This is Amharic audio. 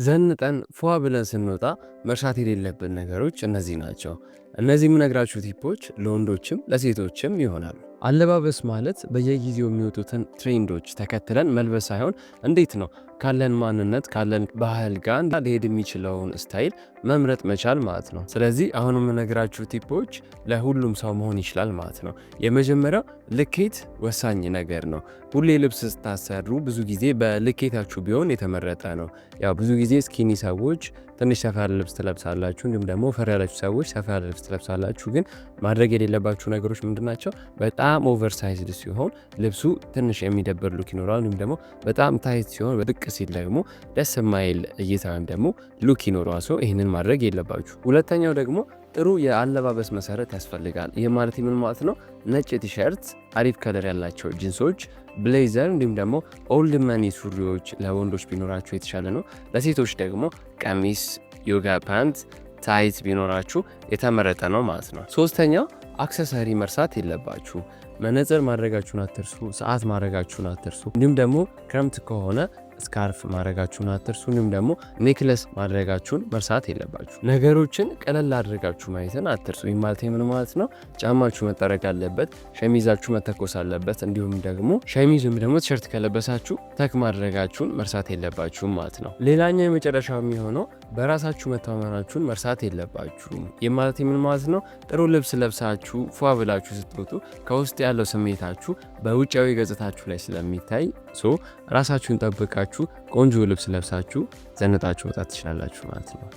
ዘንጠን ፏ ብለን ስንወጣ መርሳት የሌለብን ነገሮች እነዚህ ናቸው። እነዚህ የምነግራችሁ ቲፖች ለወንዶችም ለሴቶችም ይሆናሉ። አለባበስ ማለት በየጊዜው የሚወጡትን ትሬንዶች ተከትለን መልበስ ሳይሆን እንዴት ነው ካለን ማንነት ካለን ባህል ጋር ሊሄድ የሚችለውን ስታይል መምረጥ መቻል ማለት ነው። ስለዚህ አሁን የምነግራችሁ ቲፖች ለሁሉም ሰው መሆን ይችላል ማለት ነው። የመጀመሪያው ልኬት ወሳኝ ነገር ነው። ሁሌ ልብስ ስታሰሩ ብዙ ጊዜ በልኬታችሁ ቢሆን የተመረጠ ነው። ያው ብዙ ጊዜ ስኪኒ ሰዎች ትንሽ ሰፋ ያለ ልብስ ትለብሳላችሁ፣ እንዲሁም ደግሞ ፈር ያላችሁ ሰዎች ሰፋ ያለ ልብስ ትለብሳላችሁ። ግን ማድረግ የሌለባችሁ ነገሮች ምንድናቸው? በጣም ኦቨርሳይዝድ ሲሆን ልብሱ ትንሽ የሚደብር ሉክ ይኖረዋል። እንዲሁም ደግሞ በጣም ታይት ሲሆን ብቅ ሲል ደግሞ ደስ የማይል እይታ ወይም ደግሞ ሉክ ይኖረዋል። ሰው ይህንን ማድረግ የለባችሁ። ሁለተኛው ደግሞ ጥሩ የአለባበስ መሰረት ያስፈልጋል። ይህ ማለት ምን ማለት ነው? ነጭ ቲሸርት፣ አሪፍ ከለር ያላቸው ጂንሶች፣ ብሌዘር እንዲሁም ደግሞ ኦልድ መኒ ሱሪዎች ለወንዶች ቢኖራችሁ የተሻለ ነው። ለሴቶች ደግሞ ቀሚስ፣ ዮጋ ፓንት፣ ታይት ቢኖራችሁ የተመረጠ ነው ማለት ነው። ሶስተኛው አክሰሰሪ መርሳት የለባችሁ። መነጽር ማድረጋችሁን አትርሱ። ሰዓት ማድረጋችሁን አትርሱ። እንዲሁም ደግሞ ክረምት ከሆነ ስካርፍ ማድረጋችሁን አትርሱ። እንዲሁም ደግሞ ኔክለስ ማድረጋችሁን መርሳት የለባችሁ። ነገሮችን ቀለል አድርጋችሁ ማየትን አትርሱ። ይህ ማለት ምን ማለት ነው? ጫማችሁ መጠረግ አለበት፣ ሸሚዛችሁ መተኮስ አለበት። እንዲሁም ደግሞ ሸሚዝም ደግሞ ቲሸርት ከለበሳችሁ ተክ ማድረጋችሁን መርሳት የለባችሁም ማለት ነው። ሌላኛው የመጨረሻው የሚሆነው በራሳችሁ መተማመናችሁን መርሳት የለባችሁም። ይህ ማለት ምን ማለት ነው? ጥሩ ልብስ ለብሳችሁ ፏ ብላችሁ ስትወጡ ከውስጥ ያለው ስሜታችሁ በውጫዊ ገጽታችሁ ላይ ስለሚታይ ራሳችሁን ጠብቃችሁ ቆንጆ ልብስ ለብሳችሁ ዘንጣችሁ ወጣት ትችላላችሁ ማለት ነው።